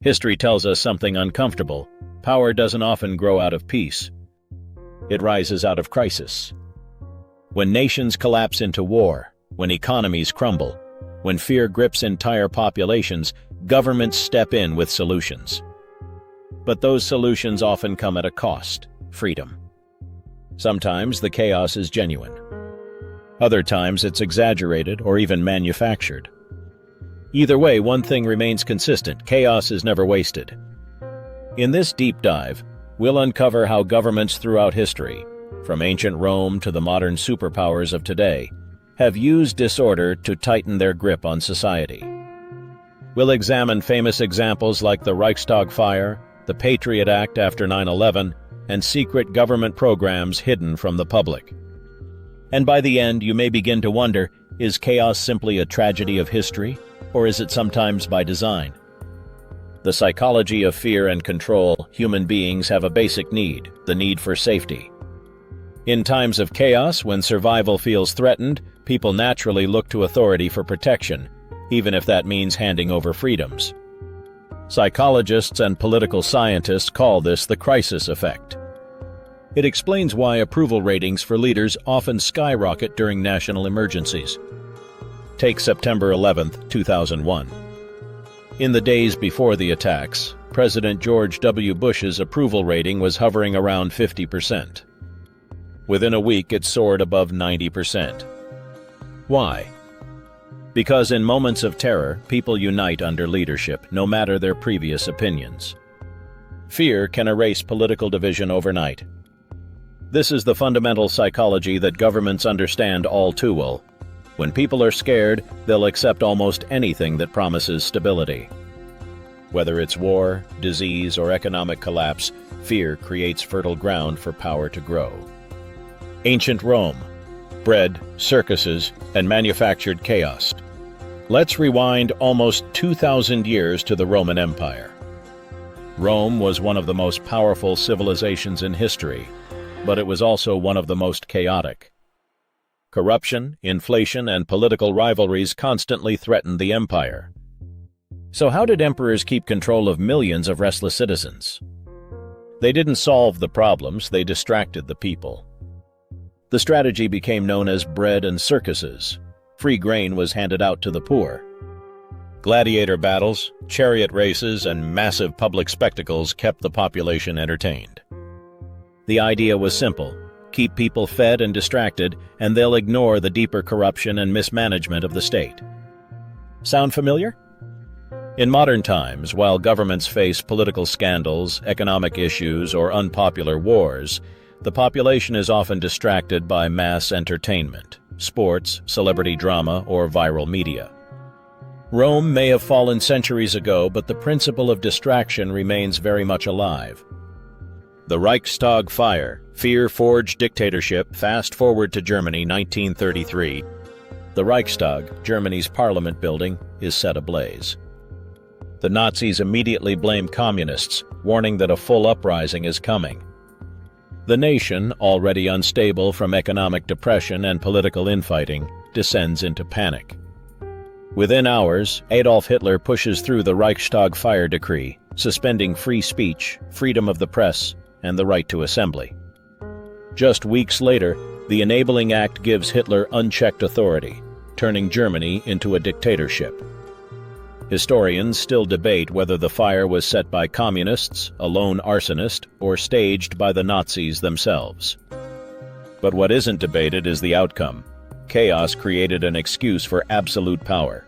History tells us something uncomfortable. Power doesn't often grow out of peace. It rises out of crisis. When nations collapse into war, when economies crumble, when fear grips entire populations, governments step in with solutions. But those solutions often come at a cost: freedom. Sometimes the chaos is genuine. Other times it's exaggerated or even manufactured. Either way, one thing remains consistent: chaos is never wasted. In this deep dive, we'll uncover how governments throughout history, from ancient Rome to the modern superpowers of today, have used disorder to tighten their grip on society. We'll examine famous examples like the Reichstag fire, the Patriot Act after 9/11, and secret government programs hidden from the public. And by the end, you may begin to wonder, is chaos simply a tragedy of history, or is it sometimes by design? The psychology of fear and control. Human beings have a basic need, the need for safety. In times of chaos, when survival feels threatened, people naturally look to authority for protection, even if that means handing over freedoms. Psychologists and political scientists call this the crisis effect. It explains why approval ratings for leaders often skyrocket during national emergencies. Take September 11, 2001. In the days before the attacks, President George W. Bush's approval rating was hovering around 50%. Within a week, it soared above 90%. Why? Because in moments of terror, people unite under leadership, no matter their previous opinions. Fear can erase political division overnight. This is the fundamental psychology that governments understand all too well. When people are scared, they'll accept almost anything that promises stability. Whether it's war, disease, or economic collapse, fear creates fertile ground for power to grow. Ancient Rome: bread, circuses, and manufactured chaos. Let's rewind almost 2,000 years to the Roman Empire. Rome was one of the most powerful civilizations in history, but it was also one of the most chaotic. Corruption, inflation, and political rivalries constantly threatened the empire. So how did emperors keep control of millions of restless citizens? They didn't solve the problems, they distracted the people. The strategy became known as bread and circuses. Free grain was handed out to the poor. Gladiator battles, chariot races, and massive public spectacles kept the population entertained. The idea was simple: keep people fed and distracted, and they'll ignore the deeper corruption and mismanagement of the state. Sound familiar? In modern times, while governments face political scandals, economic issues, or unpopular wars, the population is often distracted by mass entertainment, sports, celebrity drama, or viral media. Rome may have fallen centuries ago, but the principle of distraction remains very much alive. The Reichstag fire, fear-forged dictatorship. Fast forward to Germany, 1933. The Reichstag, Germany's parliament building, is set ablaze. The Nazis immediately blame communists, warning that a full uprising is coming. The nation, already unstable from economic depression and political infighting, descends into panic. Within hours, Adolf Hitler pushes through the Reichstag fire decree, suspending free speech, freedom of the press, and the right to assembly. Just weeks later, the Enabling Act gives Hitler unchecked authority, turning Germany into a dictatorship. Historians still debate whether the fire was set by communists, a lone arsonist, or staged by the Nazis themselves. But what isn't debated is the outcome. Chaos created an excuse for absolute power.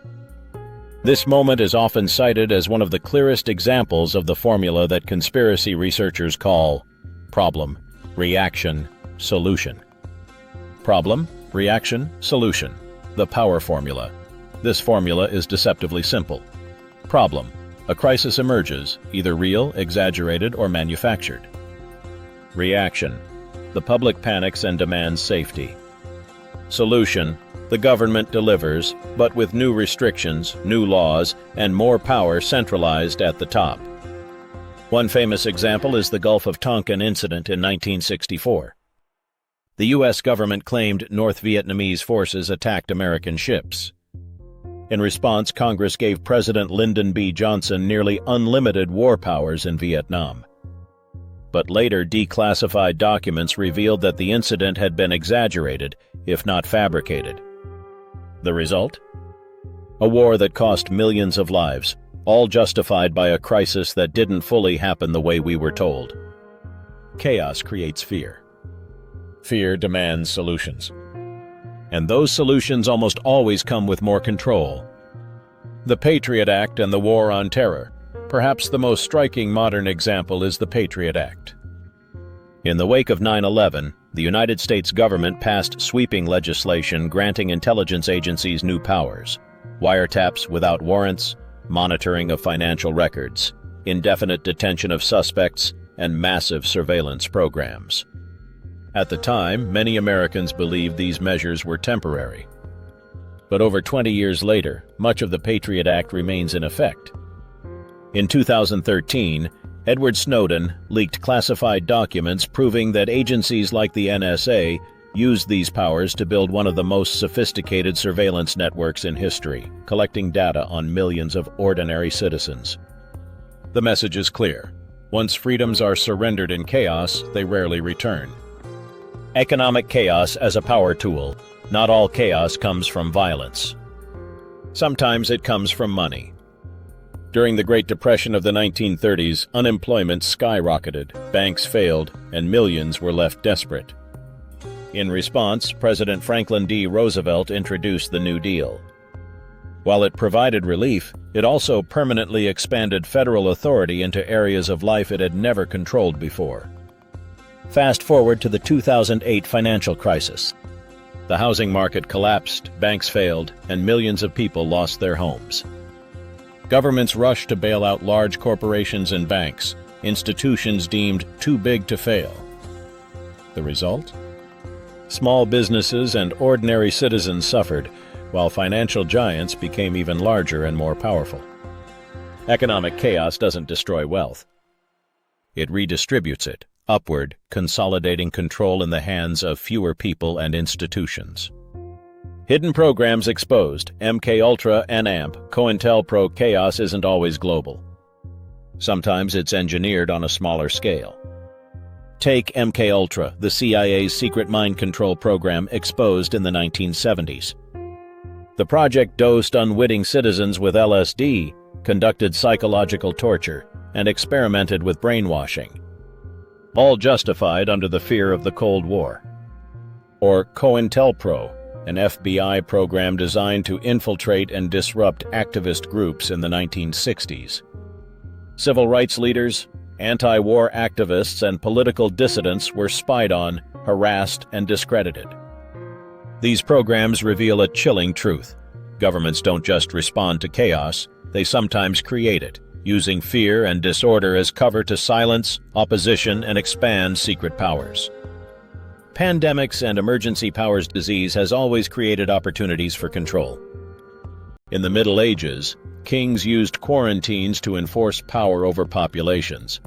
This moment is often cited as one of the clearest examples of the formula that conspiracy researchers call problem, reaction, solution. Problem, reaction, solution. The power formula. This formula is deceptively simple. Problem: a crisis emerges, either real, exaggerated, or manufactured. Reaction: the public panics and demands safety. Solution: the government delivers, but with new restrictions, new laws, and more power centralized at the top. One famous example is the Gulf of Tonkin incident in 1964. The U.S. government claimed North Vietnamese forces attacked American ships. In response, Congress gave President Lyndon B. Johnson nearly unlimited war powers in Vietnam. But later declassified documents revealed that the incident had been exaggerated, if not fabricated. The result? A war that cost millions of lives, all justified by a crisis that didn't fully happen the way we were told. Chaos creates fear. Fear demands solutions. And those solutions almost always come with more control. The Patriot Act and the War on Terror. Perhaps the most striking modern example is the Patriot Act. In the wake of 9/11, the United States government passed sweeping legislation granting intelligence agencies new powers: wiretaps without warrants, monitoring of financial records, indefinite detention of suspects, and massive surveillance programs. At the time, many Americans believed these measures were temporary. But over 20 years later, much of the Patriot Act remains in effect. In 2013, Edward Snowden leaked classified documents proving that agencies like the NSA used these powers to build one of the most sophisticated surveillance networks in history, collecting data on millions of ordinary citizens. The message is clear. Once freedoms are surrendered in chaos, they rarely return. Economic chaos as a power tool. Not all chaos comes from violence. Sometimes it comes from money. During the Great Depression of the 1930s, unemployment skyrocketed, banks failed, and millions were left desperate. In response, President Franklin D. Roosevelt introduced the New Deal. While it provided relief, it also permanently expanded federal authority into areas of life it had never controlled before. Fast forward to the 2008 financial crisis. The housing market collapsed, banks failed, and millions of people lost their homes. Governments rushed to bail out large corporations and banks, institutions deemed too big to fail. The result? Small businesses and ordinary citizens suffered, while financial giants became even larger and more powerful. Economic chaos doesn't destroy wealth. It redistributes it upward, consolidating control in the hands of fewer people and institutions. Hidden programs exposed, MKUltra and AMP, COINTELPRO. Chaos isn't always global. Sometimes it's engineered on a smaller scale. Take MKUltra, the CIA's secret mind control program exposed in the 1970s. The project dosed unwitting citizens with LSD, conducted psychological torture, and experimented with brainwashing. All justified under the fear of the Cold War. Or COINTELPRO, an FBI program designed to infiltrate and disrupt activist groups in the 1960s. Civil rights leaders, anti-war activists, and political dissidents were spied on, harassed, and discredited. These programs reveal a chilling truth. Governments don't just respond to chaos, they sometimes create it, using fear and disorder as cover to silence opposition and expand secret powers. Pandemics and emergency powers disease has always created opportunities for control. In the Middle Ages, kings used quarantines to enforce power over populations.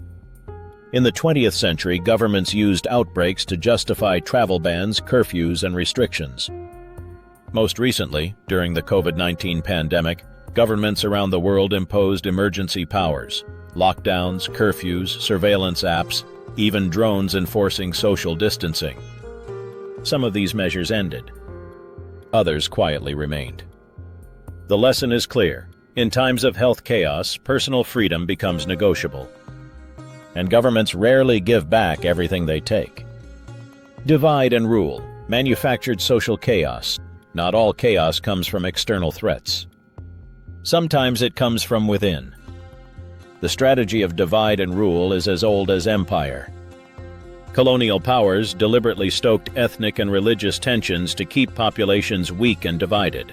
In the 20th century, governments used outbreaks to justify travel bans, curfews, and restrictions. Most recently, during the COVID-19 pandemic, governments around the world imposed emergency powers, lockdowns, curfews, surveillance apps, even drones enforcing social distancing. Some of these measures ended. Others quietly remained. The lesson is clear. In times of health chaos, personal freedom becomes negotiable. And governments rarely give back everything they take. Divide and rule, manufactured social chaos. Not all chaos comes from external threats. Sometimes it comes from within. The strategy of divide and rule is as old as empire. Colonial powers deliberately stoked ethnic and religious tensions to keep populations weak and divided.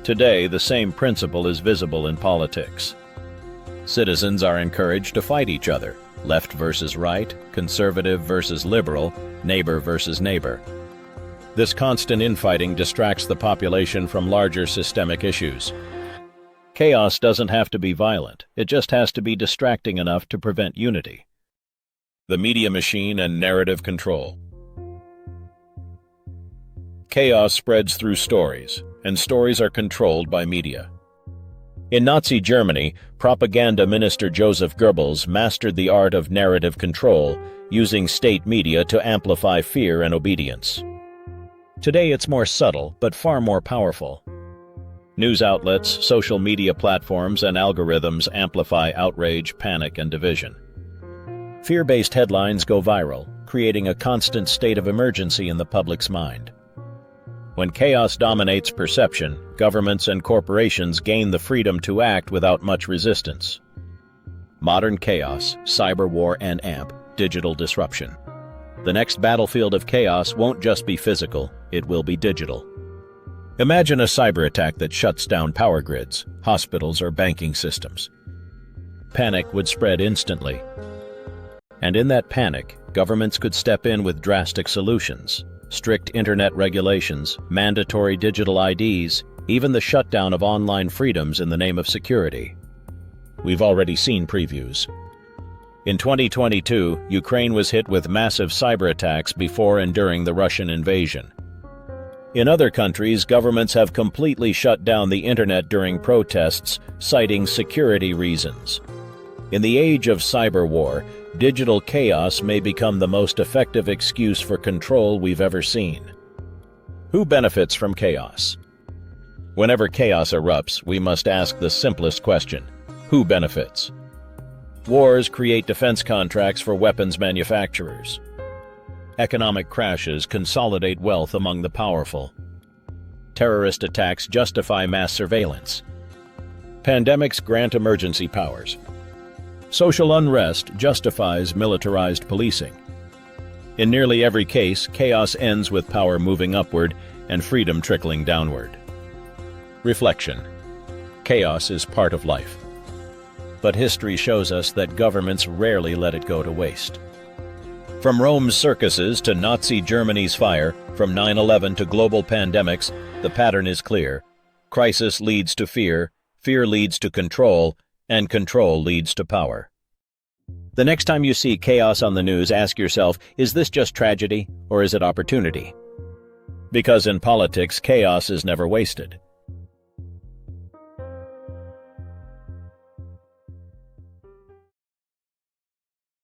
Today, the same principle is visible in politics. Citizens are encouraged to fight each other, left versus right, conservative versus liberal, neighbor versus neighbor. This constant infighting distracts the population from larger systemic issues. Chaos doesn't have to be violent, it just has to be distracting enough to prevent unity. The media machine and narrative control. Chaos spreads through stories, and stories are controlled by media. In Nazi Germany, propaganda minister Joseph Goebbels mastered the art of narrative control, using state media to amplify fear and obedience. Today it's more subtle, but far more powerful. News outlets, social media platforms, and algorithms amplify outrage, panic, and division. Fear-based headlines go viral, creating a constant state of emergency in the public's mind. When chaos dominates perception, governments and corporations gain the freedom to act without much resistance. Modern chaos, cyber war, and digital disruption. The next battlefield of chaos won't just be physical, it will be digital. Imagine a cyber attack that shuts down power grids, hospitals, or banking systems. Panic would spread instantly. And in that panic, governments could step in with drastic solutions. Strict internet regulations, mandatory digital IDs, even the shutdown of online freedoms in the name of security. We've already seen previews. In 2022, Ukraine was hit with massive cyber attacks before and during the Russian invasion. In other countries, governments have completely shut down the internet during protests, citing security reasons. In the age of cyber war, digital chaos may become the most effective excuse for control we've ever seen. Who benefits from chaos? Whenever chaos erupts, we must ask the simplest question: who benefits? Wars create defense contracts for weapons manufacturers. Economic crashes consolidate wealth among the powerful. Terrorist attacks justify mass surveillance. Pandemics grant emergency powers. Social unrest justifies militarized policing. In nearly every case, chaos ends with power moving upward and freedom trickling downward. Reflection. Chaos is part of life. But history shows us that governments rarely let it go to waste. From Rome's circuses to Nazi Germany's fire, from 9/11 to global pandemics, the pattern is clear. Crisis leads to fear, fear leads to control, and control leads to power. The next time you see chaos on the news, ask yourself, is this just tragedy, or is it opportunity? Because in politics, chaos is never wasted.